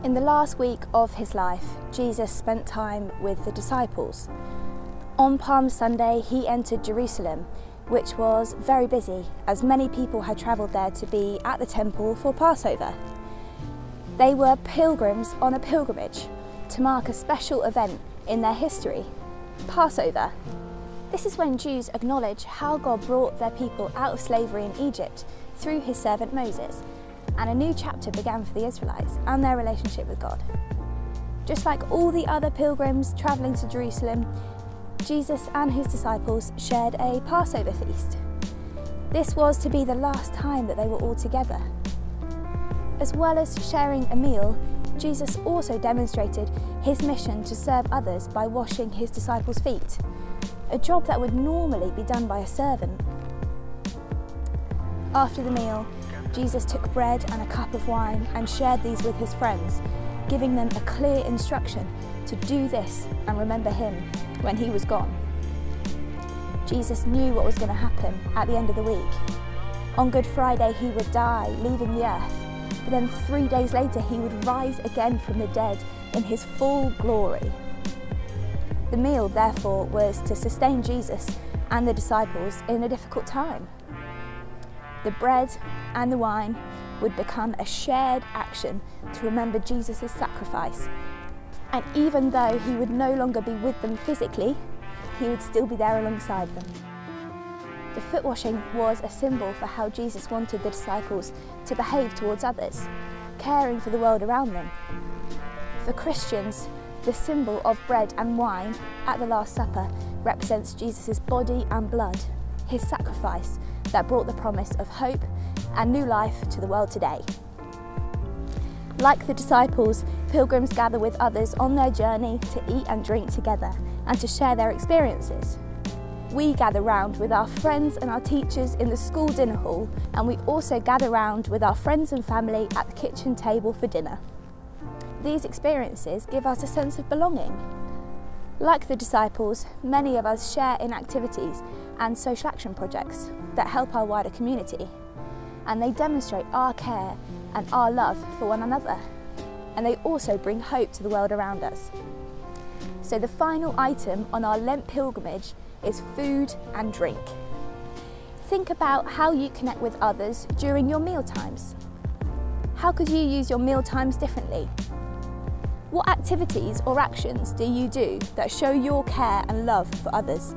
In the last week of his life, Jesus spent time with the disciples. On Palm Sunday, he entered Jerusalem, which was very busy, as many people had travelled there to be at the temple for Passover. They were pilgrims on a pilgrimage to mark a special event in their history, Passover. This is when Jews acknowledge how God brought their people out of slavery in Egypt through his servant Moses, and a new chapter began for the Israelites and their relationship with God. Just like all the other pilgrims travelling to Jerusalem, Jesus and his disciples shared a Passover feast. This was to be the last time that they were all together. As well as sharing a meal, Jesus also demonstrated his mission to serve others by washing his disciples' feet, a job that would normally be done by a servant. After the meal, Jesus took bread and a cup of wine and shared these with his friends, giving them a clear instruction to do this and remember him when he was gone. Jesus knew what was going to happen at the end of the week. On Good Friday he would die, leaving the earth, but then 3 days later he would rise again from the dead in his full glory. The meal, therefore, was to sustain Jesus and the disciples in a difficult time. The bread and the wine would become a shared action to remember Jesus' sacrifice. And even though he would no longer be with them physically, he would still be there alongside them. The foot washing was a symbol for how Jesus wanted the disciples to behave towards others, caring for the world around them. For Christians, the symbol of bread and wine at the Last Supper represents Jesus' body and blood, his sacrifice that brought the promise of hope and new life to the world today. Like the disciples, pilgrims gather with others on their journey to eat and drink together and to share their experiences. We gather round with our friends and our teachers in the school dinner hall, and we also gather round with our friends and family at the kitchen table for dinner. These experiences give us a sense of belonging. Like the disciples, many of us share in activities and social action projects that help our wider community, and they demonstrate our care and our love for one another, and they also bring hope to the world around us. So the final item on our Lent pilgrimage is food and drink. Think about how you connect with others during your meal times. How could you use your meal times differently? What activities or actions do you do that show your care and love for others?